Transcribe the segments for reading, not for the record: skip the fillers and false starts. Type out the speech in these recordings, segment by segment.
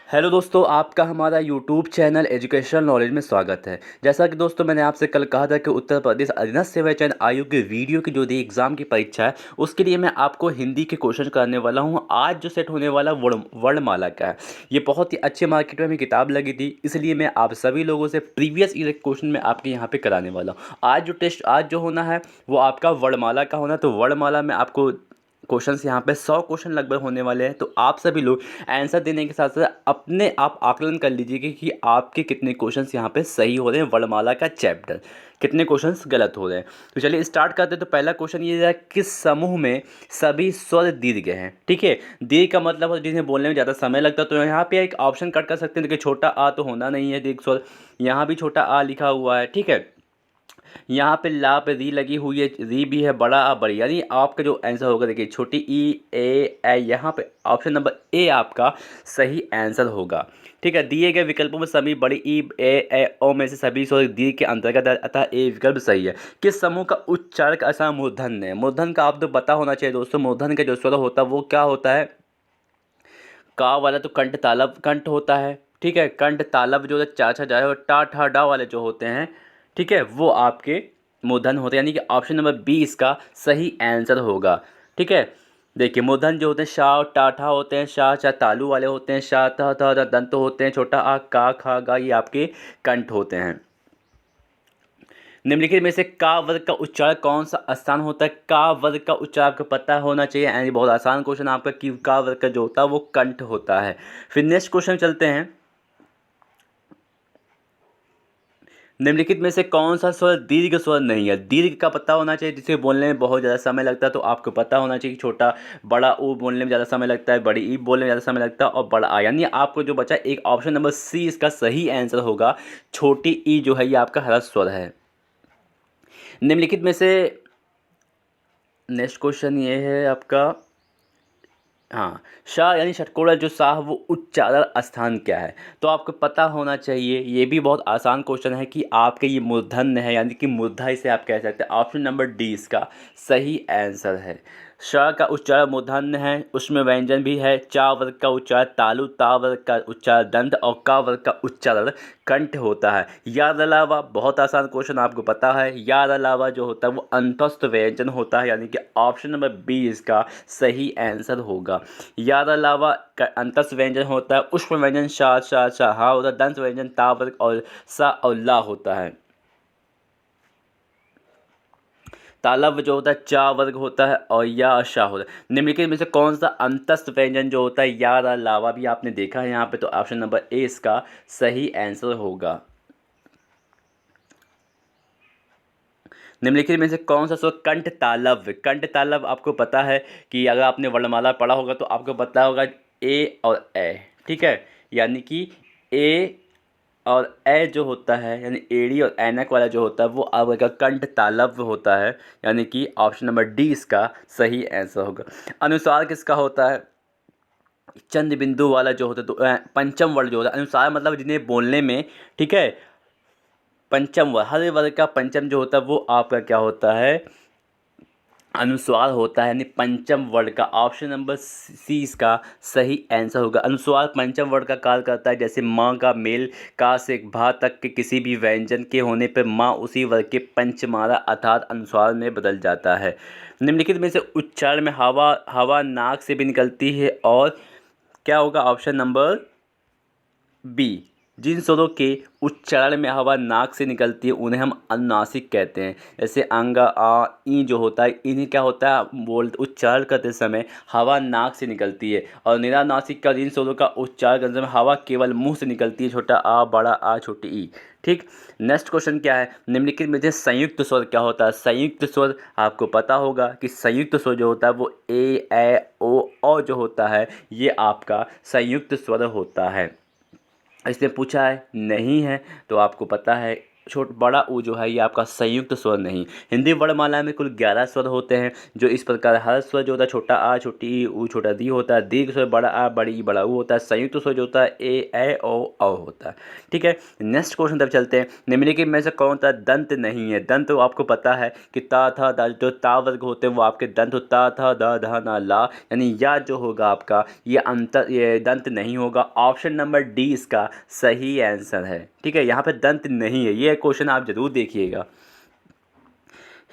Hello दोस्तों, आपका हमारा यूट्यूब चैनल एजुकेशनल नॉलेज में स्वागत है। जैसा कि दोस्तों मैंने आपसे कल कहा था कि उत्तर प्रदेश अधीनस्थ सेवा चयन आयोग के वीडियो की जो दी एग्ज़ाम की परीक्षा है उसके लिए मैं आपको हिंदी के क्वेश्चन कराने वाला हूं। आज जो सेट होने वाला वर्णमाला का है, ये बहुत ही अच्छे मार्केट में हमें किताब लगी थी, इसलिए मैं आप सभी लोगों से प्रीवियस ईयर क्वेश्चन में आपके यहाँ पर कराने वाला हूँ। आज जो होना है वो आपका वर्णमाला का होना है। तो वर्णमाला में आपको क्वेश्चंस यहाँ पे 100 क्वेश्चन लगभग होने वाले हैं। तो आप सभी लोग आंसर देने के साथ साथ अपने आप आकलन कर लीजिए कि आपके कितने क्वेश्चंस यहाँ पे सही हो रहे हैं, वर्णमाला का चैप्टर कितने क्वेश्चंस गलत हो रहे हैं। तो चलिए स्टार्ट करते हैं। तो पहला क्वेश्चन ये है, किस समूह में सभी स्वर दीर्घ हैं? ठीक है, दीर्घ का मतलब है जिन्हें बोलने में ज़्यादा समय लगता है। तो यहाँ पे एक ऑप्शन कट कर सकते हैं कि छोटा आ तो होना नहीं है दीर्घ स्वर, यहाँ भी छोटा आ लिखा हुआ है। ठीक है, यहाँ पे ला पे री लगी हुई है, री भी है, बड़ा आ बड़ी, यानी आपका जो आंसर होगा देखिए छोटी ई ए यहाँ पे ऑप्शन नंबर ए आपका सही आंसर होगा। ठीक है, दिए गए विकल्पों में सभी बड़ी ई ए ओ में से सभी स्वर दी के अंतर्गत है, अतः ए विकल्प सही है। किस समूह का उच्चारक आसान मूर्धन्य है? मूर्धन्य का आप तो पता होना चाहिए दोस्तों। मूर्धन्य का जो स्वर होता है वो क्या होता है? का वाला तो कंठ तालब कंठ होता है। ठीक है, कंठ तालब जो चाचा जाए और टा ठा डा वाले जो होते हैं, ठीक है, वो आपके मूर्धन्य होते हैं, यानी कि ऑप्शन नंबर बी इसका सही आंसर होगा। ठीक है, देखिए मूर्धन्य जो होते हैं शा और टा ठा होते हैं, शा चा तालू वाले होते हैं, शा थ थ दंत होते हैं, छोटा आ का खा गा ये आपके कंठ होते हैं। निम्नलिखित में से का वर्ग का उच्चारण कौन सा स्थान होता है? का वर्ग का उच्चारण आपको पता होना चाहिए, यानी बहुत आसान क्वेश्चन आपका कि का वर्ग का जो होता है वो कंठ होता है। फिर नेक्स्ट क्वेश्चन चलते हैं। निम्नलिखित में से कौन सा स्वर दीर्घ स्वर नहीं है? दीर्घ का पता होना चाहिए, जिसे बोलने में बहुत ज़्यादा समय लगता है। तो आपको पता होना चाहिए कि छोटा बड़ा ओ बोलने में ज़्यादा समय लगता है, बड़ी ई बोलने में ज़्यादा समय लगता है, और बड़ा आ, यानी आपको जो बचा एक ऑप्शन नंबर सी इसका सही आंसर होगा। छोटी ई जो है ये आपका ह्रस्व स्वर है। निम्नलिखित में से नेक्स्ट क्वेश्चन ये है आपका, हाँ, शाह यानी षटकोण जो शाह वो उच्चारण स्थान क्या है? तो आपको पता होना चाहिए, ये भी बहुत आसान क्वेश्चन है कि आपके ये मूर्धन्य है, यानी कि मूर्धा इसे आप कह सकते हैं। ऑप्शन नंबर डी इसका सही आंसर है। श का उच्चारण मूर्धन्य है, उसमें व्यंजन भी है। चा वर्ग का उच्चारण तालु, ता वर्ग का उच्चारण दंत और का वर्ग का उच्चारण कंठ होता है। याद अलावा बहुत आसान क्वेश्चन आपको पता है, याद अलावा जो होता है वो अंतस्थ व्यंजन होता है, यानी कि ऑप्शन नंबर बी इसका सही आंसर होगा। याद अलावा अंतस्थ व्यंजन होता है, उष्म व्यंजन शा शा शा हा होता है, दंत व्यंजन ता वर्ग और सा और ला होता है। तालव्य जो होता है चा वर्ग होता है और या शा होता है। निम्नलिखित में से कौन सा अंतस्थ व्यंजन जो होता है या लावा भी आपने देखा है यहाँ पे, तो ऑप्शन नंबर ए इसका सही आंसर होगा। निम्नलिखित में से कौन सा स्वर कंठ तालव्य? कंठ तालव्य आपको पता है कि अगर आपने वर्णमाला पढ़ा होगा तो आपको पता होगा ए और ए। ठीक है, यानी कि ए और ए जो होता है, यानी एड़ी और ऐनक वाला जो होता है वो आपका कंठ तालव्य होता है, यानी कि ऑप्शन नंबर डी इसका सही आंसर होगा। अनुस्वार किसका होता है? चंद्र बिंदु वाला जो होता है, तो पंचम वर्ग जो होता है, अनुस्वार मतलब जिन्हें बोलने में, ठीक है, पंचम वर्ग, हर वर्ग का पंचम जो होता है वो आपका क्या होता है? अनुस्वार होता है, यानी पंचम वर्ण का ऑप्शन नंबर सी इसका सही आंसर होगा। अनुस्वार पंचम वर्ण का कार्य करता है, जैसे माँ का मेल का से भा तक के किसी भी व्यंजन के होने पर माँ उसी वर्ग के पंचमारा अर्थात अनुस्वार में बदल जाता है। निम्नलिखित में से उच्चारण में हवा हवा नाक से भी निकलती है, और क्या होगा? ऑप्शन नंबर बी, जिन स्वरों के उच्चारण में हवा नाक से निकलती है उन्हें हम अनुनासिक कहते हैं। जैसे अंग आ ई जो होता है, इन्हें क्या होता है? उच्चारण करते समय हवा नाक से निकलती है। और निरानासिक का जिन स्वरों का उच्चारण करते समय हवा केवल मुंह से निकलती है, छोटा आ, बड़ा आ, छोटी ई। ठीक, नेक्स्ट क्वेश्चन क्या है? निम्नलिखित में से संयुक्त स्वर क्या होता है? संयुक्त स्वर आपको पता होगा कि संयुक्त स्वर जो होता है वो ए ओ जो होता है ये आपका संयुक्त स्वर होता है। इसमें पूछा है नहीं है, तो आपको पता है बड़ा ऊ जो है ये आपका संयुक्त स्वर नहीं। हिंदी वर्णमाला में कुल 11 स्वर होते हैं जो इस प्रकार हर स्वर जो होता है छोटा आ छोटी ई ऊ छोटा दी होता है, दीर्घ स्वर बड़ा आ बड़ी ई बड़ा ऊ होता है, संयुक्त स्वर जो होता है ए ओ होता है। ठीक है, नेक्स्ट क्वेश्चन तब चलते हैं। निम्नलिखित में से कौन होता है दंत नहीं है? दंत आपको पता है कि ता था दा, जो ता वर्ग होते हैं वो आपके दंत, ता था दा धा ना ला, यानी या जो होगा आपका ये दंत नहीं होगा। ऑप्शन नंबर डी इसका सही आंसर है। ठीक है, यहाँ पे दंत नहीं है, ये क्वेश्चन आप जरूर देखिएगा।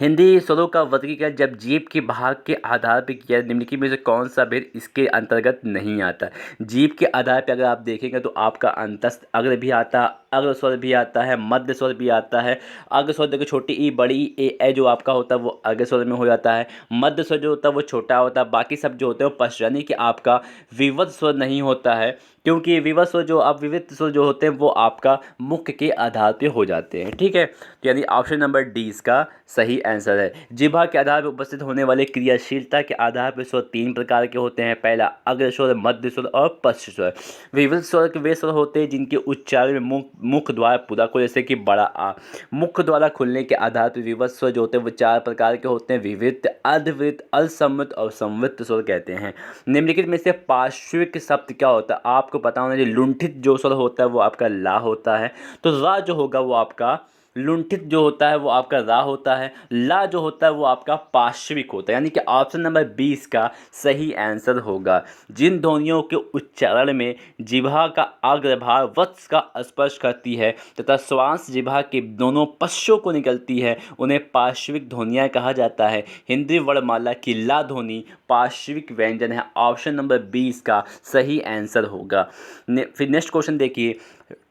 हिंदी स्वरों का वर्गीकरण जब जीभ के भाग के आधार पर किया, निम्नलिखित में से कौन सा भेद इसके अंतर्गत नहीं आता? जीभ के आधार पर अगर आप देखेंगे तो आपका अंतस्थ अग्र भी आता है, अग्र स्वर भी आता है, मध्य स्वर भी आता है। अग्र स्वर देखो छोटी ई बड़ी ई ए जो आपका होता है वो अग्र स्वर में हो जाता है। मध्य स्वर जो होता है वो छोटा होता है, बाकी सब जो होते हैं वो पश्च, यानी कि आपका विवद स्वर नहीं होता है, क्योंकि विवद स्वर जो आप विविध स्वर जो होते हैं वो आपका मुख्य के आधार पे हो जाते हैं। ठीक है, तो यानी ऑप्शन नंबर डी इसका सही आंसर है। जिह्वा के आधार पर उपस्थित होने वाले क्रियाशीलता के आधार पर स्वर 3 प्रकार के होते हैं। पहला अग्र स्वर, मध्य स्वर और पश्च स्वर। विविध स्वर के वे स्वर होते हैं जिनके उच्चारण में मुख द्वार पूरा खुले, जैसे कि बड़ा आ। मुख द्वारा खुलने के आधार पर विविध स्वर जो होते हैं वो 4 प्रकार के होते हैं। विविध, अर्धवृत्त, असमृत और संवृत्त स्वर कहते हैं। निम्नलिखित में से पार्श्विक शब्द क्या होता है? आपको पता होना चाहिए। लुंठित जो स्वर होता है वो आपका ला होता है, तो रा जो होगा वो आपका लुंठित जो होता है वो आपका रा होता है, ला जो होता है वो आपका पार्श्विक होता है, यानी कि ऑप्शन नंबर 20 का सही आंसर होगा। जिन ध्वनियों के उच्चारण में जिह्वा का अग्रभाग वत्स का स्पर्श करती है तथा श्वास जिह्वा के दोनों पश्चों को निकलती है उन्हें पार्श्विक ध्वनियाँ कहा जाता है। हिंदी वर्णमाला की ला ध्वनि पार्श्विक व्यंजन है। ऑप्शन नंबर 20 का सही आंसर होगा। फिर नेक्स्ट क्वेश्चन देखिए,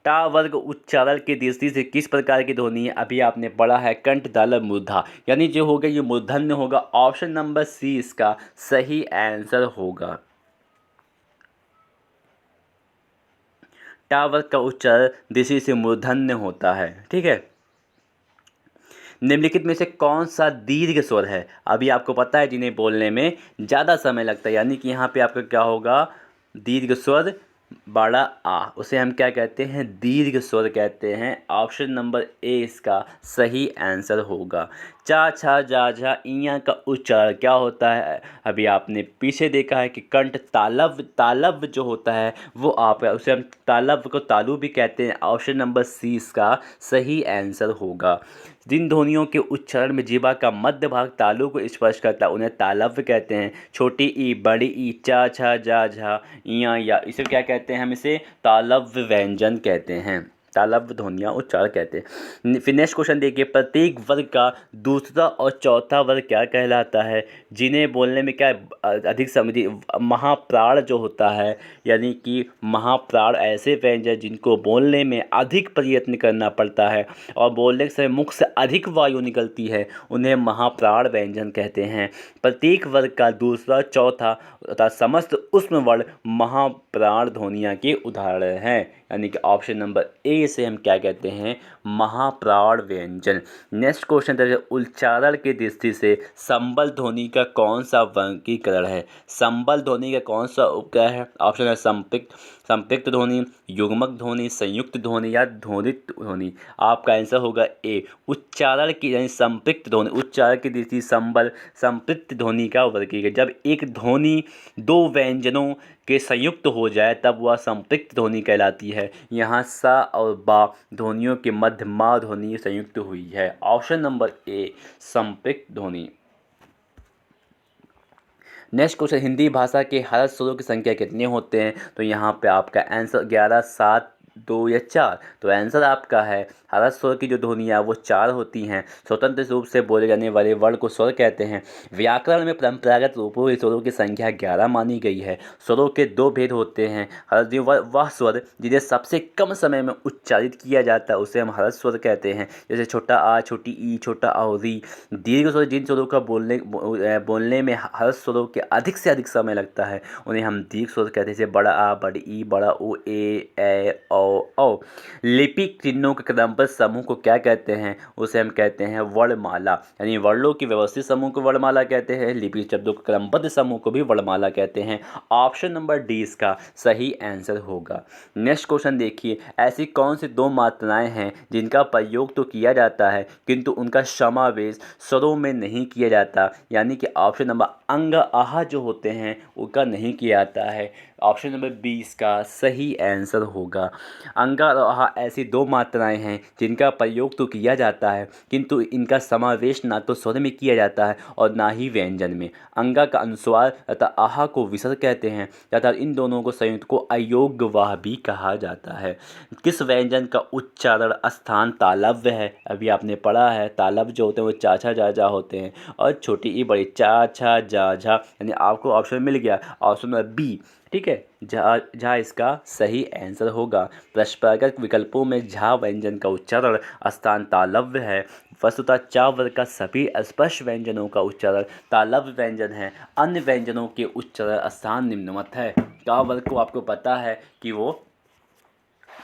टा वर्ग उच्चारण की दृष्टि से किस प्रकार की ध्वनि है? अभी आपने पढ़ा है कंठ तालव्य मूर्धा, यानी जो होगा ये मूर्धन्य होगा। ऑप्शन नंबर सी इसका सही आंसर होगा। टा वर्ग का उच्चारण दृष्टि से मूर्धन्य होता है। ठीक है, निम्नलिखित में से कौन सा दीर्घ स्वर है? अभी आपको पता है जिन्हें बोलने में ज़्यादा समय लगता है, यानी कि यहाँ पे आपका क्या होगा, दीर्घ स्वर बड़ा आ, उसे हम क्या कहते हैं? दीर्घ स्वर कहते हैं। ऑप्शन नंबर ए इसका सही आंसर होगा। चा छा जा झा इया का उच्चारण क्या होता है? अभी आपने पीछे देखा है कि कंठ तालव्य जो होता है वो आप उसे हम तालव्य को तालु भी कहते हैं। ऑप्शन नंबर सी इसका सही आंसर होगा। जिन ध्वनियों के उच्चारण में जीवा का मध्य भाग तालु को स्पर्श करता है उन्हें तालव्य कहते हैं। छोटी ई बड़ी ई चा छा जा झा इया या, इसे क्या कहते हैं? हम इसे तालव्य व्यंजन कहते हैं, तालव्य ध्वनियाँ उच्चारण कहते हैं। फिर नेक्स्ट क्वेश्चन देखिए, प्रत्येक वर्ग का दूसरा और चौथा वर्ग क्या कहलाता है? जिन्हें बोलने में क्या अधिक समझी, महाप्राण जो होता है, यानी कि महाप्राण ऐसे व्यंजन जिनको बोलने में अधिक प्रयत्न करना पड़ता है और बोलने के समय मुख से अधिक वायु निकलती है, उन्हें महाप्राण व्यंजन कहते हैं। प्रत्येक वर्ग का दूसरा चौथा तथा समस्त ऊष्म वर्ण महाप्राण ध्वनियाँ के उदाहरण हैं, यानी कि ऑप्शन नंबर ए से हम क्या कहते हैं? महाप्राण व्यंजन। नेक्स्ट क्वेश्चन है, उच्चारण की दृष्टि से संबल ध्वनि का कौन सा वर्गीकरण है? संबल ध्वनि का कौन सा उपक्रम है? ऑप्शन है संपृक्त ध्वनि, युग्मक ध्वनि, संयुक्त ध्वनि या ध्वनित ध्वनि। आपका आंसर होगा ए, उच्चारण की यानी संपृक्त ध्वनि। उच्चारण की दृष्टि संबल संपृक्त ध्वनि का वर्गीकरण, जब एक ध्वनि दो व्यंजनों के संयुक्त हो जाए तब वह संपृक्त ध्वनि कहलाती है। यहाँ सा और बा ध्वनियों के मध्य मा ध्वनि संयुक्त हुई है। ऑप्शन नंबर ए संपृक्त ध्वनि। नेक्स्ट क्वेश्चन, हिंदी भाषा के हर्ष स्वरों की संख्या कितने होते हैं? तो यहाँ पे आपका आंसर 11, 7, 2 या 4। तो आंसर आपका है हर्ष स्वर की जो ध्वनियाँ वो 4 होती हैं। स्वतंत्र रूप से बोले जाने वाले वर्ण को स्वर कहते हैं। व्याकरण में परंपरागत रूपों में स्वरों की संख्या 11 मानी गई है। स्वरों के 2 भेद होते हैं। हर्ष वह स्वर जिन्हें सबसे कम समय में उच्चारित किया जाता है उसे हम हर्ष स्वर कहते हैं, जैसे छोटा आ, छोटी ई, छोटा आ और री। दीर्घ स्वर जिन स्वरों का बोलने में हर्ष स्वरों के अधिक से अधिक समय लगता है उन्हें हम दीर्घ स्वर कहते हैं, जैसे बड़ा आ, बड़ी ई, बड़ा ओ, ए, ओ औ। लिपिक चिन्हों के क्रमबद्ध समूह को क्या कहते हैं? उसे हम कहते हैं वर्णमाला। यानी वर्णों की व्यवस्थित समूह को वर्णमाला कहते हैं, लिपिक शब्दों के क्रमबद्ध समूह को भी वर्णमाला कहते हैं। ऑप्शन नंबर डी इसका सही आंसर होगा। नेक्स्ट क्वेश्चन देखिए, ऐसी कौन सी दो मात्राएं हैं जिनका प्रयोग तो किया जाता है किंतु उनका समावेश स्वरों में नहीं किया जाता? यानी कि ऑप्शन नंबर अंग आह जो होते हैं उनका नहीं किया जाता है। ऑप्शन नंबर बी इसका सही आंसर होगा। अंग और आह ऐसी दो मात्राएं हैं जिनका प्रयोग तो किया जाता है किंतु इनका समावेश ना तो स्वर में किया जाता है और ना ही व्यंजन में। अंगा का अनुस्वार तथा आहा को विसर्ग कहते हैं तथा इन दोनों को संयुक्त को अयोग्यवाह भी कहा जाता है। किस व्यंजन का उच्चारण स्थान तालव्य है? अभी आपने पढ़ा है तालव्य जो होते हैं वो चा छा जा जा होते हैं और छोटी ई बड़ी चा छा जा झा, यानी आपको ऑप्शन मिल गया ऑप्शन नंबर बी। ठीक है, झा इसका सही आंसर होगा। प्रश्नार्थक विकल्पों में झा व्यंजन का उच्चारण स्थान तालव्य है। वस्तुतः चा वर्ग का सभी स्पर्श व्यंजनों का उच्चारण तालव्य व्यंजन है। अन्य व्यंजनों के उच्चारण स्थान निम्नवत है। का वर्ग को आपको पता है कि वो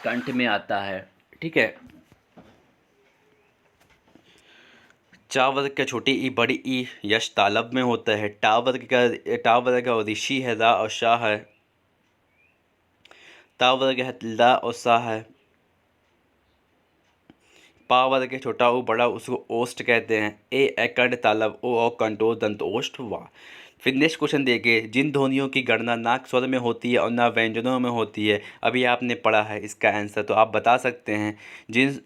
कंठ में आता है। ठीक है, चा वर्ग का छोटी ई बड़ी ई यश तालब में होता है। टा वर्ग का ऋषि है, रा और शाह है। ता वर्ग है, ला और सा है। पा वर्ग के छोटा ओ बड़ा उसको ओष्ठ कहते हैं। ए एकंड तालब ओ और कंटो दंत ओष्ठ वाह। फिर नेक्स्ट क्वेश्चन देखिए, जिन ध्वनियों की गणना नाक स्वर में होती है और ना व्यंजनों में होती है, अभी आपने पढ़ा है इसका आंसर तो आप बता सकते हैं। जिन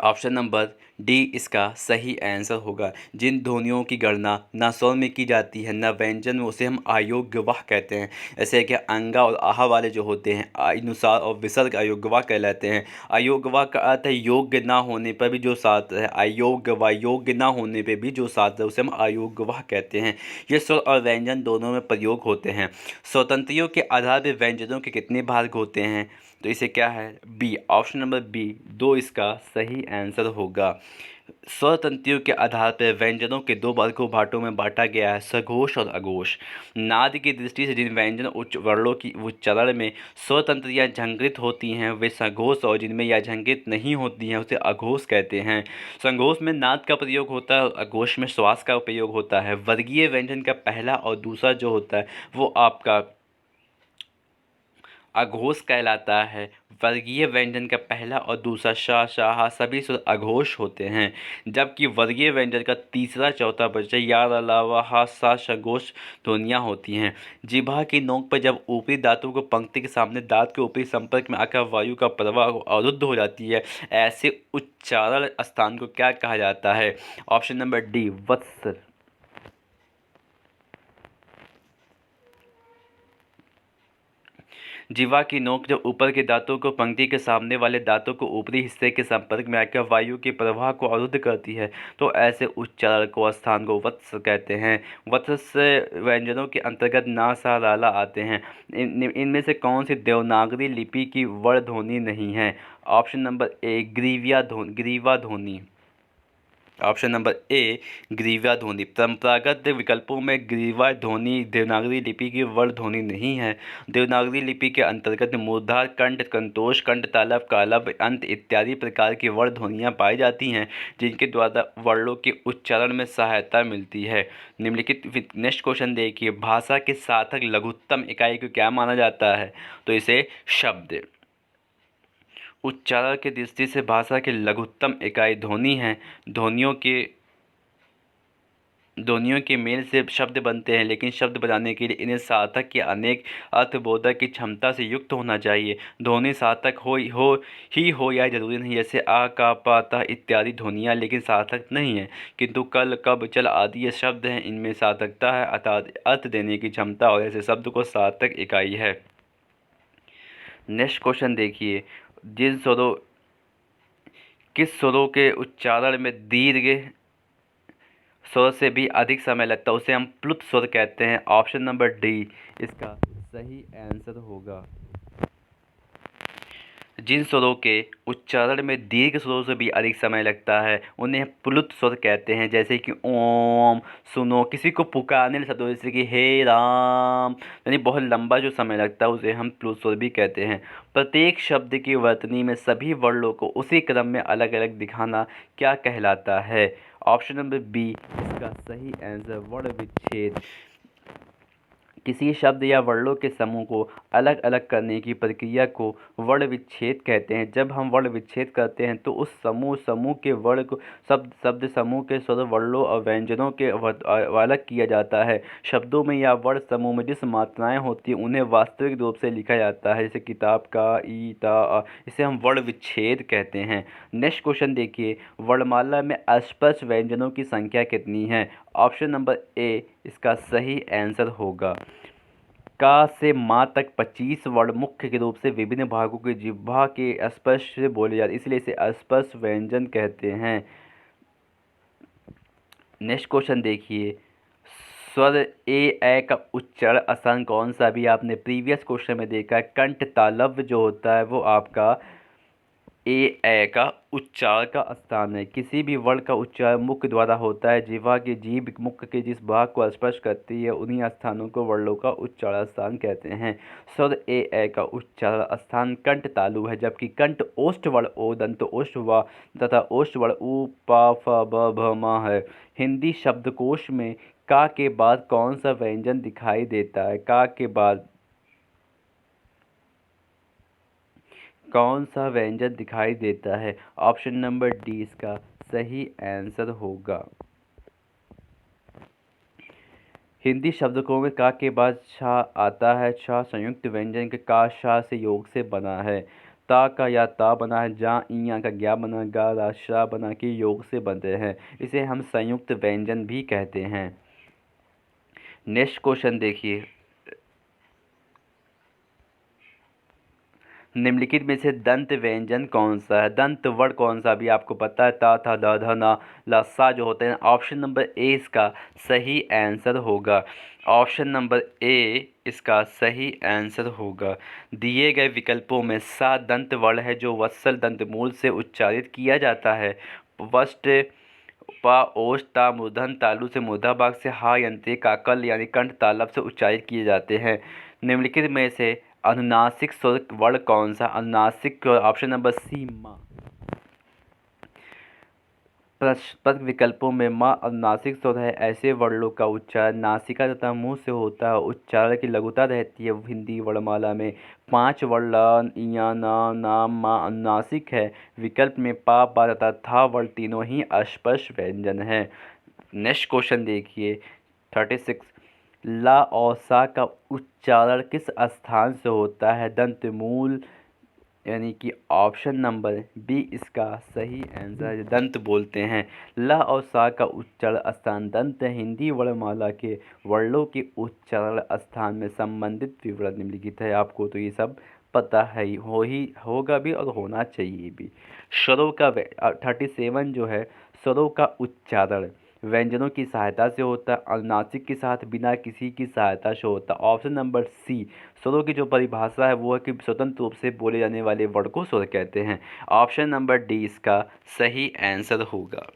ऑप्शन नंबर डी इसका सही आंसर होगा। जिन ध्वनियों की गणना ना स्वर में की जाती है ना व्यंजन में, उसे हम अयोग्यवाह कहते हैं। ऐसे कि अंगा और आहा वाले जो होते हैं अनुसार और विसर्ग अयोग्यवाह कहलाते हैं। अयोग्यवाह का अर्थ है योग्य ना होने पर भी जो साथ है, अयोग्य व योग्य ना होने पर भी जो साथ है उसे हम अयोग्यवाह कहते हैं। ये स्वर और व्यंजन दोनों में प्रयोग होते हैं। स्वतंत्रियों के आधार पर व्यंजनों के कितने भाग होते हैं? तो इसे क्या है बी, ऑप्शन नंबर बी दो इसका सही आंसर होगा। स्वतंत्रियों के आधार पर व्यंजनों के दो भागों में बांटा गया है, सघोष और अघोष। नाद की दृष्टि से जिन व्यंजन उच्च वर्णों की उच्चारण में स्वतंत्रियां झंकृत होती हैं वे सघोष, और जिनमें यह झंकृत नहीं होती हैं उसे अघोष कहते हैं। संघोष में नाद का प्रयोग होता है और अघोष में श्वास का प्रयोग होता है। वर्गीय व्यंजन का पहला और दूसरा जो होता है वो आपका अघोष कहलाता है। वर्गीय व्यंजन का पहला और दूसरा शा शाह सभी स्वर अघोष होते हैं, जबकि वर्गीय व्यंजन का तीसरा चौथा बच्चा या अलावा हा सा सघोष ध्वनियाँ होती हैं। जिह्वा की नोक पर जब ऊपरी दांतों को पंक्ति के सामने दांत के ऊपरी संपर्क में आकर वायु का प्रवाह अवरुद्ध हो जाती है, ऐसे उच्चारण स्थान को क्या कहा जाता है? ऑप्शन नंबर डी वत्स। जिह्वा की नोक जब ऊपर के दांतों को पंक्ति के सामने वाले दांतों को ऊपरी हिस्से के संपर्क में आकर वायु के प्रवाह को अवरुद्ध करती है तो ऐसे उच्चारण को स्थान को वत्स कहते हैं। वत्स व्यंजनों के अंतर्गत ना सा लाला आते हैं। इनमें से कौन सी देवनागरी लिपि की वर्ण ध्वनि नहीं है? ऑप्शन नंबर ए ग्रीवा ध्वनि। ऑप्शन नंबर ए ग्रीवा ध्वनि। परंपरागत विकल्पों में ग्रीवा ध्वनि देवनागरी लिपि की वर्ण ध्वनि नहीं है। देवनागरी लिपि के अंतर्गत मूर्धार, कंठ, कंतोष, कंठ तालव, कालव, अंत इत्यादि प्रकार की वर्ण ध्वनियाँ पाई जाती हैं जिनके द्वारा वर्णों के उच्चारण में सहायता मिलती है। निम्नलिखित नेक्स्ट क्वेश्चन देखिए, भाषा के सार्थक लघुत्तम इकाई को क्या माना जाता है? तो इसे शब्द। उच्चारण की दृष्टि से भाषा की लघुत्तम इकाई ध्वनि है। ध्वनियों के मेल से शब्द बनते हैं, लेकिन शब्द बनाने के लिए इन्हें सार्थक या अनेक अर्थबोधक की क्षमता से युक्त होना चाहिए। ध्वनि सार्थक हो या जरूरी नहीं, जैसे आ, का, पा, ता इत्यादि ध्वनियाँ लेकिन सार्थक नहीं है, किंतु कल, कब, चल आदि ये शब्द हैं, इनमें सार्थकता है अर्थात अर्थ देने की क्षमता, और ऐसे शब्द को सार्थक इकाई है। नेक्स्ट क्वेश्चन देखिए, किस स्वरों के उच्चारण में दीर्घ स्वर से भी अधिक समय लगता है उसे हम प्लुत स्वर कहते हैं। ऑप्शन नंबर डी इसका सही आंसर होगा। जिन स्वरों के उच्चारण में दीर्घ स्वरों से भी अधिक समय लगता है उन्हें प्लुत स्वर कहते हैं, जैसे कि ओम, सुनो। किसी को पुकारने वाले शब्दों जैसे कि हे राम, यानी बहुत लंबा जो समय लगता है उसे हम प्लुत स्वर भी कहते हैं। प्रत्येक शब्द की वर्तनी में सभी वर्णों को उसी क्रम में अलग अलग दिखाना क्या कहलाता है? ऑप्शन नंबर बी इसका सही आंसर वर्ण विच्छेद। किसी शब्द या वर्णों के समूह को अलग अलग करने की प्रक्रिया को वर्ण विच्छेद कहते हैं। जब हम वर्ण विच्छेद करते हैं तो उस समूह के वर्ण को शब्द समूह के स्वर, वर्णों और व्यंजनों के अलग किया जाता है। शब्दों में या वर्ण समूह में जिस मात्राएं होती हैं उन्हें वास्तविक रूप से लिखा जाता है, जैसे किताब का, ई, ता, आ। इसे हम वर्ण विच्छेद कहते हैं। नेक्स्ट क्वेश्चन देखिए, वर्णमाला में अस्पष्ट व्यंजनों की संख्या कितनी है? ऑप्शन नंबर ए इसका सही आंसर होगा। का से माँ तक 25 वर्ण मुख्य रूप से विभिन्न भागों की जिह्वा के स्पर्श से बोले जाते, इसलिए इसे अस्पष्ट व्यंजन कहते हैं। नेक्स्ट क्वेश्चन देखिए, स्वर ए का उच्चारण स्थान कौन सा? भी आपने प्रीवियस क्वेश्चन में देखा है, कंठ तालव्य जो होता है वो आपका ए का उच्चारण का स्थान है। किसी भी वर्ण का उच्चारण मुख द्वारा होता है। जिह्वा की जीभ मुख के जिस भाग को स्पर्श करती है उन्हीं स्थानों को वर्णों का उच्चारण स्थान कहते हैं। स्वर ए का उच्चारण स्थान कंठ तालु है, जबकि कंठ ओष्ठ वर्ण ओ, दंत ओष्ठ व तथा ओष्ठ वर्ण उ, प, फ, ब, भ, म है। हिंदी शब्दकोश में का के बाद कौन सा व्यंजन दिखाई देता है? का के बाद कौन सा व्यंजन दिखाई देता है? ऑप्शन नंबर डी इसका सही आंसर होगा। हिंदी शब्दकोश में का के बाद छा आता है। छा संयुक्त व्यंजन के का शा से योग से बना है। ता का या ता बना है, जा इया का ज्ञा बना, गा रा शा बना के योग से बनते हैं। इसे हम संयुक्त व्यंजन भी कहते हैं। नेक्स्ट क्वेश्चन देखिए, निम्नलिखित में से दंत व्यंजन कौन सा है? दंत वर्ण कौन सा? भी आपको पता है, ता, था, दा, धा, ना, ला, सा जो होते हैं। ऑप्शन नंबर ए इसका सही आंसर होगा। ऑप्शन नंबर ए इसका सही आंसर होगा। दिए गए विकल्पों में सा दंत वर्ण है जो वत्सल दंत मूल से उच्चारित किया जाता है। वस्ट, पा, ओष्ठ, ता, मूर्धन तालु से मूर्धा भाग से, हा यंत्री, काकल यानी कंठ तालव से उच्चारित किए जाते हैं। निम्नलिखित में से अनुनासिक स्वर वर्ण कौन सा? अनुनासिक ऑप्शन नंबर सी माँ। प्रश्न विकल्पों में माँ अनुनासिक स्वर है। ऐसे वर्णों का उच्चारण नासिका तथा मुंह से होता है। उच्चारण की लघुता रहती है। हिंदी वर्णमाला में 5 वर्ण ल, इया, ना, ना, मा अनुनासिक है। विकल्प में पा, बा तथा था वर्ण तीनों ही अस्पष्ट व्यंजन है। नेक्स्ट क्वेश्चन देखिए 36, ला और सा का उच्चारण किस स्थान से होता है? दंत मूल, यानी कि ऑप्शन नंबर बी इसका सही आंसर है। दंत बोलते हैं। ला और सा का उच्चारण स्थान दंत है। हिंदी वर्णमाला के वर्णों के उच्चारण स्थान में संबंधित विवरण निम्नलिखित है। आपको तो ये सब पता है ही होगा भी और होना चाहिए भी। स्वरों का 37 जो है, स्वरों का उच्चारण व्यंजनों की सहायता से होता है। अनुनासिक के साथ बिना किसी की सहायता से होता है। Option number C. स्वरों की जो परिभाषा है वो है कि स्वतंत्र रूप से बोले जाने वाले वर्ण को स्वर कहते हैं। ऑप्शन नंबर डी इसका सही आंसर होगा।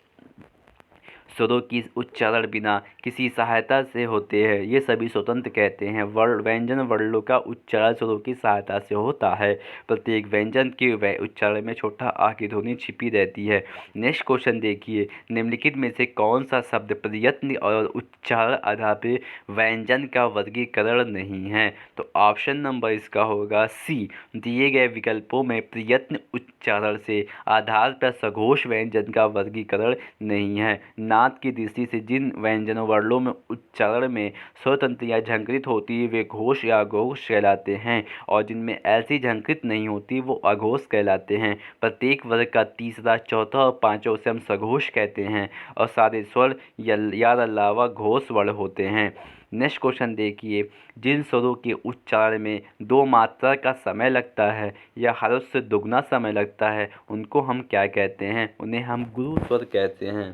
स्वरों की उच्चारण बिना किसी सहायता से होते हैं, ये सभी स्वतंत्र कहते हैं। व्यंजन वर्णों का उच्चारण स्वरों की सहायता से होता है। प्रत्येक व्यंजन के उच्चारण में छोटा आ की ध्वनि छिपी रहती है। नेक्स्ट क्वेश्चन देखिए, निम्नलिखित में से कौन सा शब्द प्रयत्न और उच्चारण आधार पर व्यंजन का वर्गीकरण नहीं है? तो ऑप्शन नंबर इसका होगा सी। दिए गए विकल्पों में प्रयत्न उच्चारण से आधार पर सघोष व्यंजन का वर्गीकरण नहीं है। नाद की दृष्टि से जिन व्यंजन वर्णों में उच्चारण में स्वतंत्र या झंकृत होती है वे घोष या अघोष कहलाते हैं, और जिनमें ऐसी झंकृत नहीं होती वो अघोष कहलाते हैं। प्रत्येक वर्ग का तीसरा, चौथा और पांचवा उसे हम सघोष कहते हैं, और सारे स्वर या अलावा घोष वर्ण होते हैं। नेक्स्ट क्वेश्चन देखिए, जिन स्वरों के उच्चारण में 2 मात्रा का समय लगता है या हर से दुगना समय लगता है उनको हम क्या कहते हैं? उन्हें हम गुरु स्वर कहते हैं।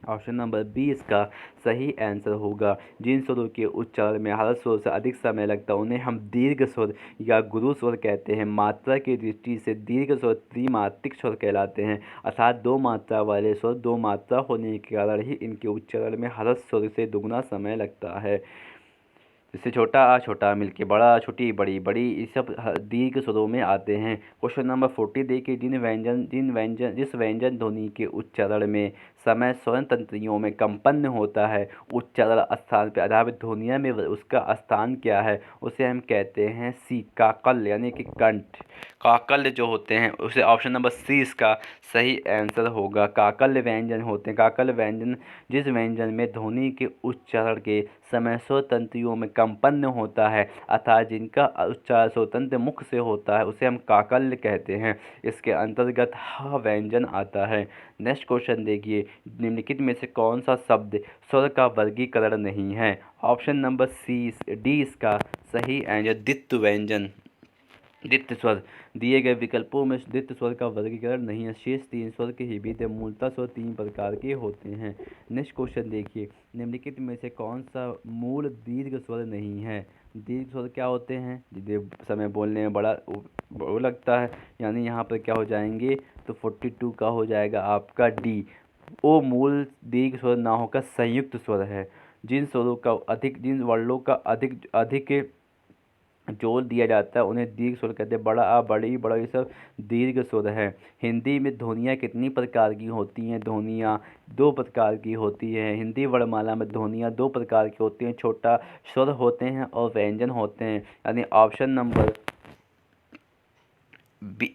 ऑप्शन नंबर बी इसका सही आंसर होगा। जिन स्वरों के उच्चारण में हर स्वर से अधिक समय लगता है उन्हें हम दीर्घ स्वर या गुरु स्वर कहते हैं। मात्रा की दृष्टि से दीर्घ स्वर त्रिमात्रिक स्वर कहलाते हैं, अर्थात दो मात्रा वाले स्वर दो मात्रा होने के कारण ही इनके उच्चारण में हर स्वर से दुगुना समय लगता है। इससे छोटा आ छोटा मिलके बड़ा, छोटी बड़ी, बड़ी, ये सब दीर्घ स्वरों में आते हैं। क्वेश्चन नंबर 40 देखिए, जिस व्यंजन ध्वनि के उच्चारण में समय स्वर्ण तंत्रियों में कंपन होता है, उच्चारण स्थान पर आधारित ध्वनिया में उसका स्थान क्या है? उसे हम कहते हैं सी काकल, यानी कि कंठ। काकल जो होते हैं उसे ऑप्शन नंबर सी इसका सही आंसर होगा। काकल व्यंजन होते हैं। काकल व्यंजन जिस व्यंजन में ध्वनि के उच्चारण के समय स्वर तंत्रियों में कंपन होता है, अर्थात जिनका उच्चारण स्वतंत्र मुख से होता है, उसे हम काकल्य कहते हैं। इसके अंतर्गत ह व्यंजन आता है। नेक्स्ट क्वेश्चन देखिए, निम्नलिखित में से कौन सा शब्द स्वर का वर्गीकरण नहीं है? ऑप्शन नंबर डी इसका सही आंसर द्वित्व व्यंजन, द्वित्व स्वर। दिए गए विकल्पों में द्वित्व स्वर का वर्गीकरण नहीं है। शेष तीन स्वर के ही बीच मूलतः स्वर तीन प्रकार के होते हैं। नेक्स्ट क्वेश्चन देखिए, निम्नलिखित में से कौन सा मूल दीर्घ स्वर नहीं है? दीर्घ स्वर क्या होते हैं? जिसे समय बोलने में बड़ा वो लगता है, यानी यहाँ पर क्या हो जाएंगे, तो 42 का हो जाएगा आपका डी। ओ मूल दीर्घ स्वर ना होकर संयुक्त स्वर है। जिन स्वरों का अधिक, जिन वर्णों का अधिक अधिक जोर दिया जाता है उन्हें दीर्घ स्वर कहते हैं। बड़ा आ, बड़ी, बड़ा, ये सब दीर्घ स्वर है। हिंदी में ध्वनियाँ कितनी प्रकार की होती हैं? ध्वनियाँ दो प्रकार की होती हैं। हिंदी वर्णमाला में ध्वनियाँ दो प्रकार की होती हैं, छोटा स्वर होते हैं और व्यंजन होते हैं। यानी ऑप्शन नंबर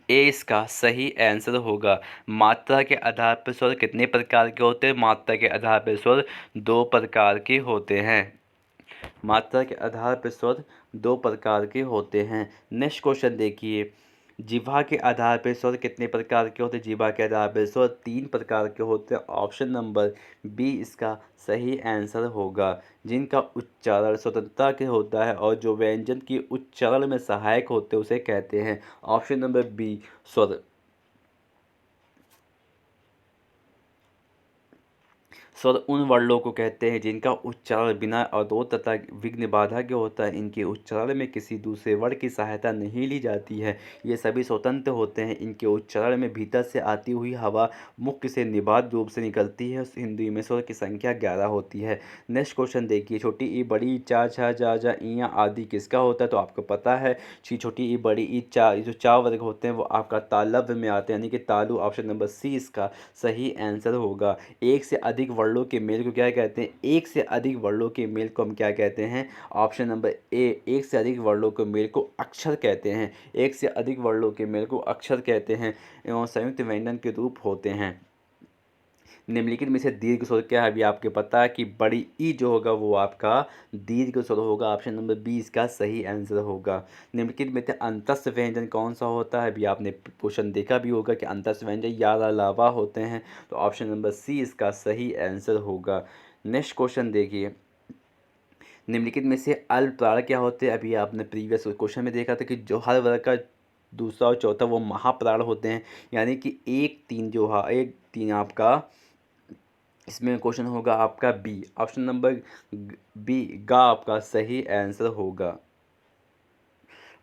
ए इसका सही आंसर होगा। मात्रा के आधार पर स्वर कितने प्रकार के होते हैं? मात्रा के आधार पर स्वर दो प्रकार के होते हैं। मात्रा के आधार पर स्वर दो प्रकार के होते हैं। नेक्स्ट क्वेश्चन देखिए, जिह्वा के आधार पर स्वर कितने प्रकार के होते हैं? जिह्वा के आधार पर स्वर तीन प्रकार के होते हैं। ऑप्शन नंबर बी इसका सही आंसर होगा। जिनका उच्चारण स्वतंत्रता के होता है और जो व्यंजन की उच्चारण में सहायक होते हैं उसे कहते हैं ऑप्शन नंबर बी स्वर। स्वर उन वर्णों को कहते हैं जिनका उच्चारण बिना अवरोध तथा विघ्न बाधा के होता है। इनके उच्चारण में किसी दूसरे वर्ण की सहायता नहीं ली जाती है। ये सभी स्वतंत्र होते हैं। इनके उच्चारण में भीतर से आती हुई हवा मुख से निर्बाध रूप से निकलती है। हिंदी में स्वर की संख्या 11 होती है। नेक्स्ट क्वेश्चन देखिए, छोटी ई बड़ी चा छा जा जा इया आदि किसका होता है? तो आपको पता है छोटी ई बड़ी ई चा, जो चा वर्ग होते हैं वो आपका तालव्य में आते हैं, यानी कि तालु। ऑप्शन नंबर सी इसका सही आंसर होगा। एक से अधिक वर्णों के मेल को क्या कहते हैं? एक से अधिक वर्णों के मेल को हम क्या कहते हैं? ऑप्शन नंबर ए, एक से अधिक वर्णों के मेल को अक्षर कहते हैं। एक से अधिक वर्णों के मेल को अक्षर कहते हैं एवं संयुक्त व्यंजन के रूप होते हैं। निम्नलिखित में से दीर्घ स्वर क्या है? अभी आपको पता है कि बड़ी ई जो होगा वो आपका दीर्घ स्वर होगा। ऑप्शन नंबर बी इसका सही आंसर होगा। निम्नलिखित में से अंतस्थ व्यंजन कौन सा होता है? अभी आपने क्वेश्चन देखा भी होगा कि अंतस्थ व्यंजन या अलावा होते हैं, तो ऑप्शन नंबर सी इसका सही आंसर होगा। नेक्स्ट क्वेश्चन देखिए, निम्नलिखित में से अल्प प्राण क्या होते हैं? अभी आपने प्रीवियस क्वेश्चन में देखा था कि जो हर वर्ग का दूसरा और चौथा वो महाप्राण होते हैं, यानी कि एक तीन जो है, एक तीन आपका इसमें क्वेश्चन होगा आपका बी। ऑप्शन नंबर बी गा आपका सही आंसर होगा।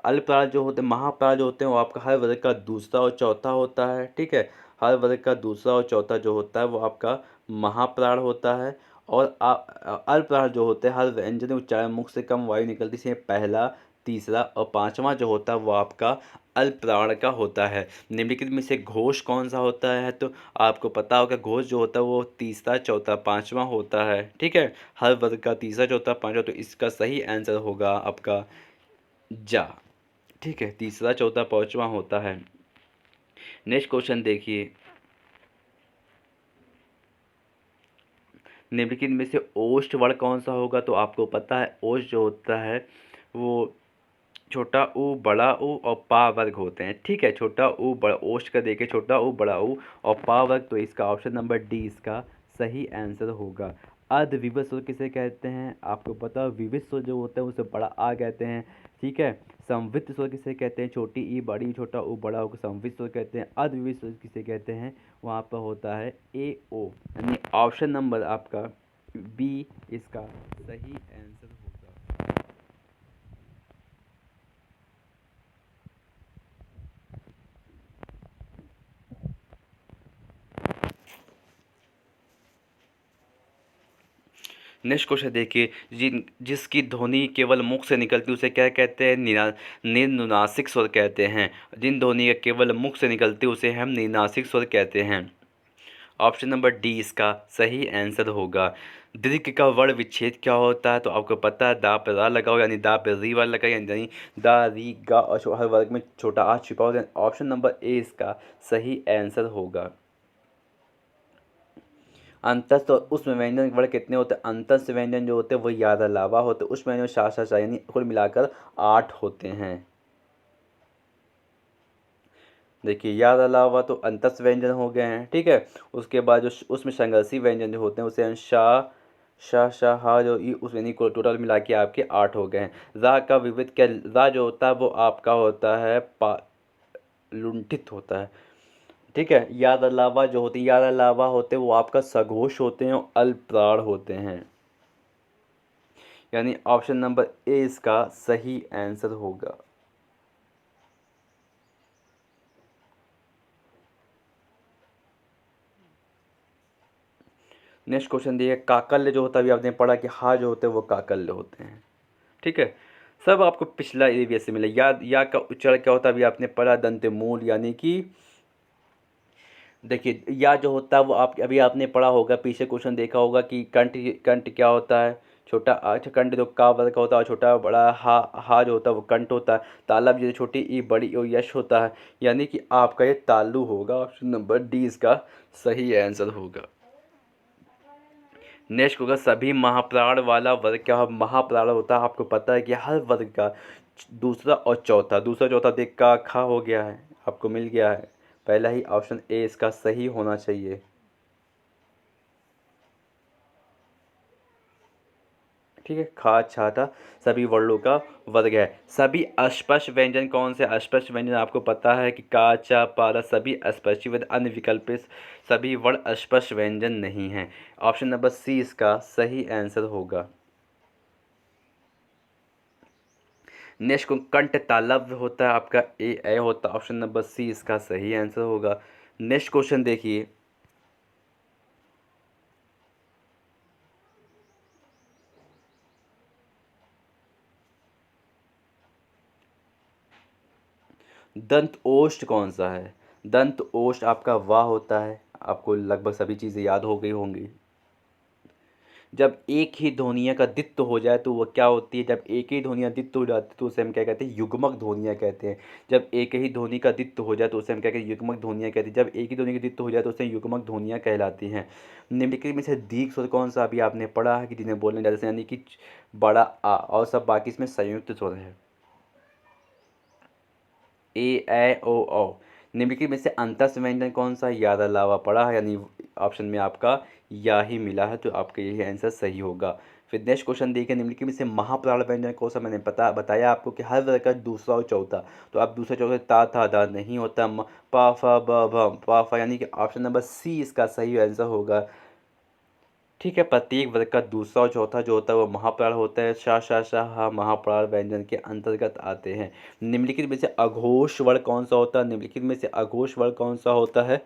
अल्पप्राण जो होते हैं, महाप्राण जो होते हैं वो आपका हर वर्ग का दूसरा और चौथा होता है। ठीक है, हर वर्ग का दूसरा और चौथा जो होता है वो आपका महाप्राण होता है। और अल्पप्राण जो होते हैं हर व्यंजन उच्चारण मुख से कम वायु निकलती से पहला, तीसरा और पांचवा जो होता है वो आपका अल्पप्राण का होता है। निम्नलिखित में से घोष कौन सा होता है? तो आपको पता होगा घोष जो होता है वो तीसरा, चौथा, पांचवा होता है। ठीक है, हर वर्ग का तीसरा, चौथा, पांचवा, तो इसका सही आंसर होगा आपका जा। ठीक है, तीसरा, चौथा, पांचवा होता है। नेक्स्ट क्वेश्चन देखिए, निम्नलिखित में से ओष्ठ वर्ण कौन सा होगा? तो आपको पता है ओष्ठ जो होता है वो छोटा ऊ, बड़ा ऊ और पा वर्ग होते हैं। ठीक है, छोटा ऊ, बड़ा, ओष्ठ का देखिए छोटा ऊ, बड़ा ऊ और पा वर्ग, तो इसका ऑप्शन नंबर डी इसका सही आंसर होगा। अर्ध विवस्वर किसे कहते हैं? आपको पता है विवस्वर जो होता है उसे बड़ा आ कहते हैं। ठीक है। संवृत्त स्वर किसे कहते हैं, छोटी ई बड़ी छोटा ऊ बड़ा ऊ को संवृत्त स्वर कहते हैं। अर्धविविध स्वर किसे कहते हैं, वहाँ पर होता है ए ओ, यानी ऑप्शन नंबर आपका बी इसका सही आंसर होगा। नेक्स्ट क्वेश्चन देखिए, जिसकी ध्वनि केवल मुख से निकलती है उसे क्या कहते हैं, निरनुनासिक स्वर कहते हैं। जिन ध्वनि का केवल मुख से निकलती है उसे हम निरनासिक स्वर कहते हैं। ऑप्शन नंबर डी इसका सही आंसर होगा। दीर्घ का वर्ण विच्छेद क्या होता है, तो आपको पता है दा पे रा लगाओ, यानी दा पे री वाला लगा, यानी दा री गा और हर वर्ग में छोटा आ छिपा होता है। ऑप्शन नंबर ए इसका सही आंसर होगा। अंतस्थ और उष्म व्यंजन के वर्ण कितने होते हैं, अंतस्थ व्यंजन जो होते हैं वो 11 लावा होते हैं, उष्म व्यंजन शा यानी कुल मिलाकर 8 होते हैं। देखिए याद अलावा तो अंतस्थ व्यंजन हो गए हैं, ठीक है। उसके बाद जो उसमें संघर्षी व्यंजन जो होते हैं उसे हम शाह हा जो उस यानी को टोटल मिला के आपके 8 हो गए हैं। रा का विविध क्या, रा जो होता है वो आपका होता है लुंठित होता है, ठीक है। याद अलावा जो होते हैं, याद अलावा होते हैं वो आपका सघोष होते हैं और अल्पप्राण होते हैं, यानी ऑप्शन नंबर ए इसका सही आंसर होगा। नेक्स्ट क्वेश्चन देखिए, काकल्य जो होता है अभी आपने पढ़ा कि हा जो होते हैं वो काकल्य होते हैं, ठीक है। सब आपको पिछला एरिया से मिला। या का उच्चारण क्या होता है अभी आपने पढ़ा, दंत मूल, यानी कि देखिए या जो होता है वो आप अभी आपने पढ़ा होगा, पीछे क्वेश्चन देखा होगा कि कंठ, कंठ क्या होता है, छोटा अच्छा कंठ जो का वर्ग का होता है, छोटा बड़ा हा जो होता है वो कंठ होता है। तालब जो छोटी ई बड़ी ओ यश होता है, यानी कि आपका ये तालु होगा। ऑप्शन नंबर डी इसका सही आंसर होगा। नेक्स्ट होगा सभी महाप्राण वाला वर्ग क्या है, महाप्राण होता है आपको पता है कि हर वर्ग का दूसरा और चौथा, दूसरा चौथा देख का खा हो गया है, आपको मिल गया है। पहला ही ऑप्शन ए इसका सही होना चाहिए, ठीक है। खा छाता सभी वर्णों का वर्ग है। सभी अस्पष्ट व्यंजन कौन से, अस्पष्ट व्यंजन आपको पता है कि का चा पारा सभी अस्पष्ट अन्य विकल्पित सभी वर्ण अस्पष्ट व्यंजन नहीं हैं। ऑप्शन नंबर सी इसका सही आंसर होगा। नेक्स्ट को कंठ तालव्य होता है आपका ए होता है, ऑप्शन नंबर सी इसका सही आंसर होगा। नेक्स्ट क्वेश्चन देखिए, दंत ओष्ठ कौन सा है, दंत ओष्ठ आपका वाह होता है, आपको लगभग सभी चीज़ें याद हो गई होंगी। जब एक ही ध्वनिया का द्वित्व हो जाए तो वो क्या होती है, जब एक ही ध्वनिया द्वित्व हो जाती है तो उसे हम क्या कहते हैं, युग्मक ध्वनिया कहते हैं। जब एक ही ध्वनि का द्वित्व हो जाए तो उसे हम क्या कहते हैं, युग्मक ध्वनिया कहते हैं। जब एक ही ध्वनि का द्वित्व हो जाए तो उसे युग्मक ध्वनिया कहलाती हैं। निम्नलिखित में से दीर्घ स्वर कौन सा, अभी आपने पढ़ा है कि जिन्हें बोलने जाते हैं, यानी कि बड़ा आ, और सब बाकी इसमें संयुक्त स्वर है, ए ओ औ। निम्नलिखित में से अंतस्थ व्यंजन कौन सा, याद अलावा पड़ा है, यानी ऑप्शन में आपका या ही मिला है, तो आपका यही आंसर सही होगा। फिर नेक्स्ट क्वेश्चन देखिए, निम्नलिखित में से महाप्राण व्यंजन कौन सा, मैंने बताया आपको कि हर वर्ग का दूसरा और चौथा, तो अब दूसरा चौथा ता था दा नहीं होता, पा फा ब भ पा फा, यानी कि ऑप्शन नंबर सी इसका सही आंसर होगा, ठीक है। प्रत्येक वर्ग का दूसरा और चौथा जो होता है वो महाप्राण होता है। शाह महाप्राण व्यंजन के अंतर्गत आते हैं। निम्नलिखित में से अघोष वर्ण कौन सा होता है, निम्नलिखित में से अघोष वर्ण कौन सा होता है,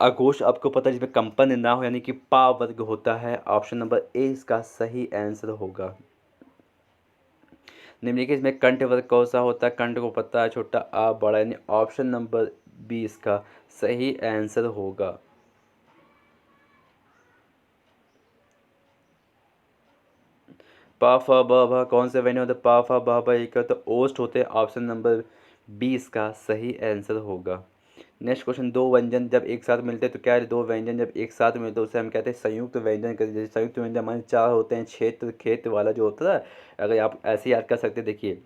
अघोष आपको पता है जिसमें कंपन ना हो, यानी कि पा वर्ग होता है। ऑप्शन नंबर ए इसका सही आंसर होगा। निम्नलिखित में कंठ वर्ग कौन सा होता है, कंठ को पता है छोटा आ बड़ा, यानी ऑप्शन नंबर बी इसका सही आंसर होगा। पा फ ब भ कौन से व्यंजन होते हैं, पा फ ब भ एक तो ओस्ट होते हैं, ऑप्शन नंबर बी इसका सही आंसर होगा। नेक्स्ट क्वेश्चन, दो व्यंजन जब एक साथ मिलते हैं तो क्या है, दो व्यंजन जब एक साथ मिलते हैं उसे हम कहते हैं संयुक्त व्यंजन कहते हैं। जैसे संयुक्त व्यंजन हमारे चार होते हैं, क्षेत्र खेत वाला जो होता है, अगर आप ऐसे याद कर सकते हैं, देखिए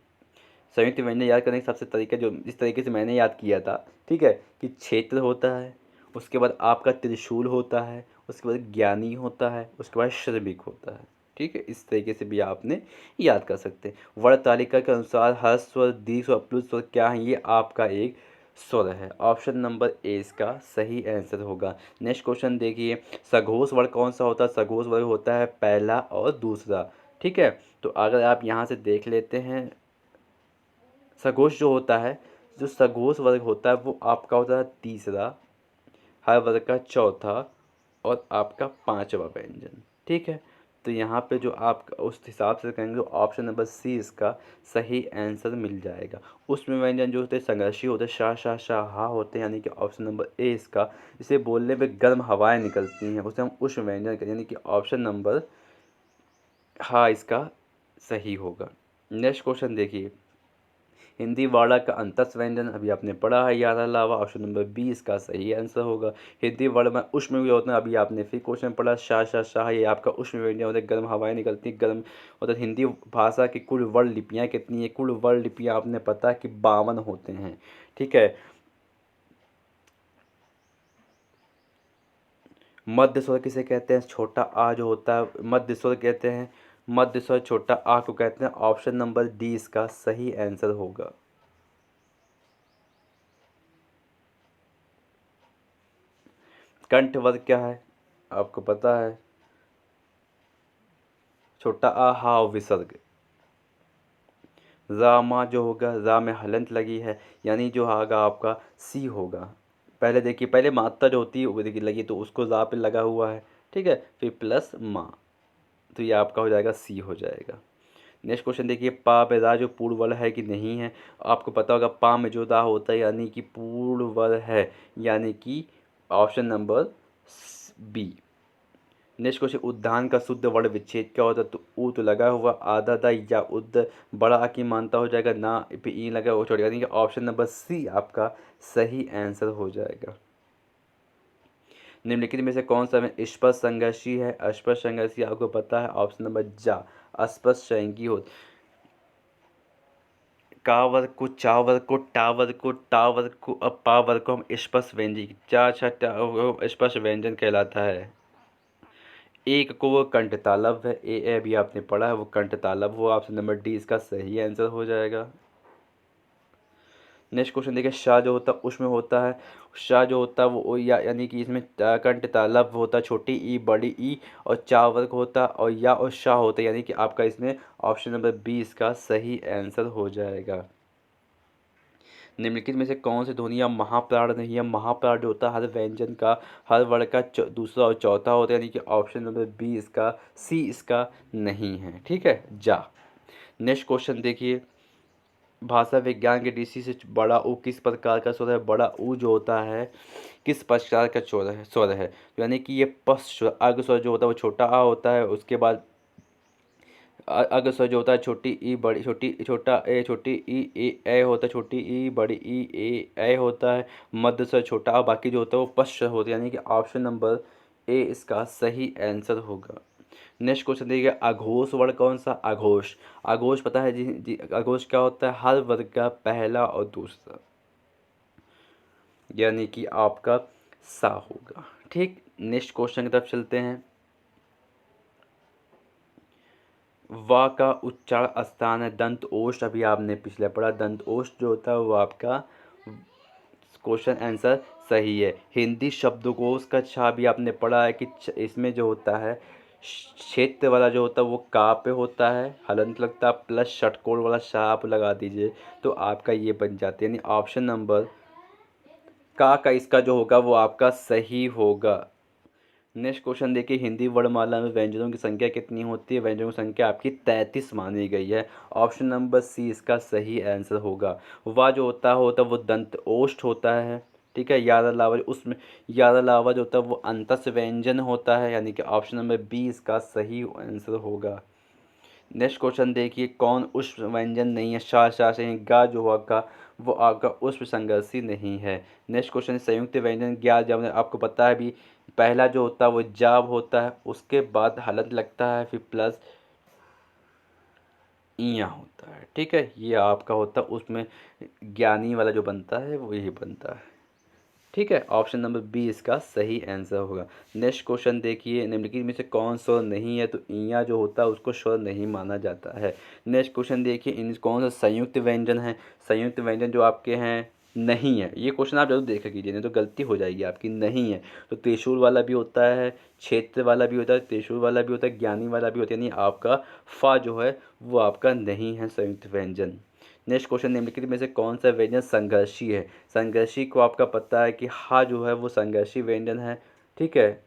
संयुक्त व्यंजन याद करने का सबसे तरीका जो जिस तरीके से मैंने याद किया था, ठीक है, कि क्षेत्र होता है, उसके बाद आपका त्रिशूल होता है, उसके बाद ज्ञानी होता है, उसके बाद श्रमिक होता है, ठीक है, इस तरीके से भी आपने याद कर सकते हैं। वर्ण तालिका के अनुसार हर स्वर, दीर्घ स्वर, प्लुत स्वर क्या है, ये आपका एक स्वर है। ऑप्शन नंबर ए इसका सही आंसर होगा। नेक्स्ट क्वेश्चन देखिए, सघोष वर्ण कौन सा होता है? सघोष वर्ण होता है पहला और दूसरा। ठीक है, तो अगर आप यहाँ से देख लेते हैं, सघोष जो होता है, जो सघोष वर्ग होता है वो आपका होता है तीसरा, हर वर्ग का चौथा और आपका पांचवा व्यंजन। ठीक है, तो यहाँ पे जो आप उस हिसाब से कहेंगे तो ऑप्शन नंबर सी इसका सही आंसर मिल जाएगा। उसमें व्यंजन जो होते हैं संघर्षी होते हैं, शाह शाह शाह हा होते हैं, यानी कि ऑप्शन नंबर ए इसका, इसे बोलने पे गर्म हवाएं निकलती हैं, उसे हम उष्ण व्यंजन कहते हैं, यानी कि ऑप्शन नंबर हाँ इसका सही होगा। नेक्स्ट क्वेश्चन देखिए, हिंदी वाड़ा का अंतस व्यंजन अभी आपने पढ़ा है याद अलावा, ऑप्शन नंबर बी इसका सही आंसर होगा। हिंदी वर्ण में उष्ण भी होता है, अभी आपने फिर क्वेश्चन पढ़ा, शाह शाह शाह, ये आपका उष्ण व्यंजन होता है, गर्म हवाएं निकलती हैं, गर्म होता है। हिंदी भाषा की कुल वर्ण लिपियाँ कितनी है? कुल वर्ण लिपियाँ आपने पता है कि 52 होते हैं। ठीक है, मध्य स्वर किसे कहते हैं? छोटा आ जो होता है मध्य स्वर कहते हैं, मध्य स्वर छोटा आ को कहते हैं। ऑप्शन नंबर डी इसका सही आंसर होगा। कंठ वर्ग क्या है आपको पता है? छोटा आ हा विसर्ग। रामा जो होगा, रा में हलंत लगी है, यानी जो आगा आपका सी होगा। पहले देखिए, पहले मात्रा जो होती है वो देखिए लगी तो उसको रा पे लगा हुआ है। ठीक है, फिर प्लस माँ, तो ये आपका हो जाएगा सी हो जाएगा। नेक्स्ट क्वेश्चन देखिए, पा पे रा जो पूर्ण वर्ग है कि नहीं है? आपको पता होगा पा में जो रा होता है यानी कि पूर्ण वर्ग है, यानी कि option number B. Next question, उद्यान का शुद्ध वर्ण विच्छेद क्या होता है? तो ऊ तो लगा हुआ, आधा दा या उद्ध बड़ा आ की मानता हो जाएगा, ना पे ई लगा वो छोड़, यानी कि ऑप्शन नंबर सी आपका सही आंसर हो जाएगा। निम्नलिखित में से कौन सा में स्पष्ट संघर्षी है? अस्पष्ट संघर्षी आपको पता है, ऑप्शन नंबर जा अस्पष्ट संगी हो। कावर को, चावर को, टावर को, टावर को, अब पावर को हम स्पष्ट व्यंजन, चार छठा स्पष्ट व्यंजन कहलाता है। एक को वो कंठ तालब है, ए अभी आपने पढ़ा है वो कंठ तालब, वो ऑप्शन नंबर डी इसका सही आंसर हो जाएगा। नेक्स्ट क्वेश्चन देखिए, शाह जो होता है उसमें होता है, शाह जो होता है वो यानी कि इसमें कंठ तालब होता है, छोटी ई बड़ी ई, और चा वर्ग होता है, और या और शाह होता है, यानी कि आपका इसमें ऑप्शन नंबर बी इसका सही आंसर हो जाएगा। निम्नलिखित में से कौन सी ध्वनियाँ महाप्राण नहीं है? महाप्राण जो होता है हर व्यंजन का, हर वर्ण का दूसरा और चौथा होता है, यानी कि ऑप्शन नंबर बी इसका सी इसका नहीं है। ठीक है, जा। नेक्स्ट क्वेश्चन देखिए, भाषा विज्ञान के दृष्टि से बड़ा ऊ किस प्रकार का स्वर है? बड़ा ऊ जो होता है किस प्रकार का स्वर है, यानी कि ये पश्च स्वर, अग स्वर जो होता है वो छोटा आ होता है, उसके बाद अग स्वर जो होता है छोटी ई बड़ी, छोटी छोटा ए, छोटी ई ए होता है, छोटी ई बड़ी ई ए होता है, मध्य स्वर छोटा आ, बाकी जो होता है वो पश्च स्वर होता है, यानी कि ऑप्शन नंबर ए इसका सही आंसर होगा। नेक्स्ट क्वेश्चन देखिए, अघोष वर्ण कौन सा? अघोष, अघोष पता है जी जी, अघोष क्या होता है? हर वर्ग का पहला और दूसरा, यानी कि आपका सा होगा। ठीक, नेक्स्ट क्वेश्चन की तरफ चलते हैं। वा का उच्चारण स्थान है दंत ओष्ठ, अभी आपने पिछले पढ़ा, दंत ओष्ठ जो होता है वो आपका क्वेश्चन आंसर सही है। हिंदी शब्दकोश का छा भी आपने पढ़ा है कि इसमें जो होता है क्षेत्र वाला जो होता है वो का पे होता है, हलंत लगता है, प्लस षटकोण वाला शाह आप लगा दीजिए तो आपका ये बन जाता है, यानी ऑप्शन नंबर का इसका जो होगा वो आपका सही होगा। नेक्स्ट क्वेश्चन देखिए, हिंदी वर्णमाला में व्यंजनों की संख्या कितनी होती है? व्यंजनों की संख्या आपकी 33 मानी गई है, ऑप्शन नंबर सी इसका सही आंसर होगा। वह जो होता है वो दंत ओष्ठ होता है। ठीक है, याद अलावा उसमें याद अलावा जो होता है वो अंतस व्यंजन होता है, यानी कि ऑप्शन नंबर बी इसका सही आंसर होगा। नेक्स्ट क्वेश्चन देखिए, कौन उष्ण व्यंजन नहीं है? शा शा से गा जो होगा वो आपका उष्ण संघर्षी नहीं है। नेक्स्ट क्वेश्चन, संयुक्त व्यंजन ज्ञा जब आपको पता है भी, पहला जो होता है वो जाब होता है, उसके बाद हलंत लगता है, फिर प्लस इया होता है। ठीक है, ये आपका होता है उसमें ज्ञानी वाला जो बनता है वो यही बनता है। ठीक है, ऑप्शन नंबर बी इसका सही आंसर होगा। नेक्स्ट क्वेश्चन देखिए, निम्नलिखित में से कौन स्वर नहीं है? तो इया जो होता है उसको स्वर नहीं माना जाता है। नेक्स्ट क्वेश्चन देखिए, इन कौन सा संयुक्त व्यंजन है? संयुक्त व्यंजन जो आपके हैं नहीं है, ये क्वेश्चन आप जरूर देखा कीजिए, नहीं तो गलती हो जाएगी आपकी। नहीं है तो त्रिशूल वाला भी होता है, क्षेत्र वाला भी होता है, त्रिशूल वाला भी होता है, ज्ञानी वाला भी होता है, यानी आपका फा जो है वो आपका नहीं है संयुक्त व्यंजन। नेक्स्ट क्वेश्चन, निम्नलिखित में से कौन सा व्यंजन संघर्षी है? संघर्षी को आपका पता है कि हा जो है वो संघर्षी व्यंजन है। ठीक है,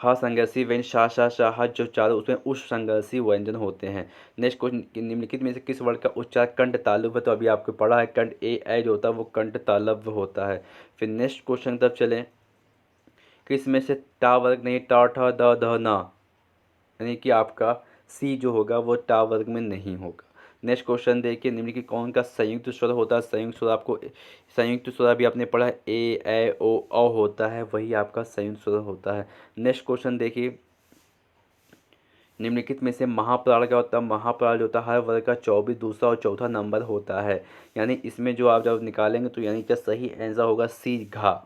हा संघर्षी व्यंजन, शा शा शाह जो चारों उसमें उस संघर्षी व्यंजन होते हैं। नेक्स्ट क्वेश्चन, निम्नलिखित में से किस वर्ड का उच्चार कंठ तालव्य है? तो अभी आपको पढ़ा है कंठ ए जो होता है वो कंठ तालव्य होता है। फिर नेक्स्ट क्वेश्चन तब चलें, किस में से टा वर्ग नहीं? टा ठा द ध ना, यानी कि आपका सी जो होगा वो टा वर्ग में नहीं होगा। नेक्स्ट क्वेश्चन देखिए, निम्नलिखित कौन का संयुक्त स्वर होता है? संयुक्त स्वर आपको संयुक्त स्वर अभी आपने पढ़ा है ए ओ होता है, वही आपका संयुक्त स्वर होता है। नेक्स्ट क्वेश्चन देखिए, निम्नलिखित में से महाप्राण क्या होता है? महाप्राण जो होता है हर वर्ग का 24 दूसरा और चौथा नंबर होता है, यानी इसमें जो आप जब निकालेंगे तो यानी क्या सही आंसर होगा सी घा।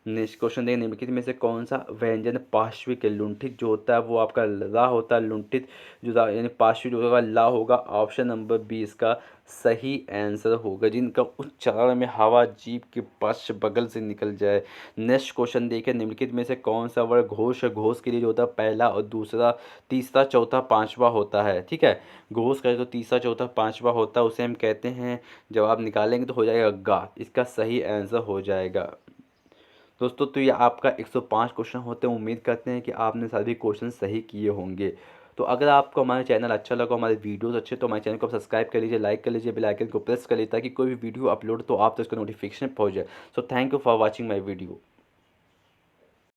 नेक्स्ट क्वेश्चन देखिए, निम्नलिखित में से कौन सा व्यंजन पार्श्विक है? लुंठित जो होता है वो आपका ला होता है, लुंठित जो यानी पार्श्विक जो होगा ला होगा। ऑप्शन नंबर बी इसका सही आंसर होगा, जिनका उच्चारण में हवा जीभ के पार्श्व बगल से निकल जाए। नेक्स्ट क्वेश्चन देखिए, निम्नलिखित में से कौन सा वर्ग घोष है? घोष के लिए जो होता है पहला और दूसरा, तीसरा चौथा पांचवा होता है। ठीक है, घोष का जो तीसरा चौथा पांचवा होता है उसे हम कहते हैं, जब आप निकालेंगे तो हो जाएगा गा, इसका सही आंसर हो जाएगा। दोस्तों तो ये आपका 105 क्वेश्चन होते हैं। उम्मीद करते हैं कि आपने सभी क्वेश्चन सही किए होंगे। तो अगर आपको हमारा चैनल अच्छा लगा, हमारे वीडियोस अच्छे, तो हमारे चैनल को सब्सक्राइब कर लीजिए, लाइक कर लीजिए, बेल आइकन को प्रेस कर लीजिए, ताकि कोई भी वीडियो अपलोड तो आप तक उसका नोटिफिकेशन पहुंच जाए। So thank you for watching my video.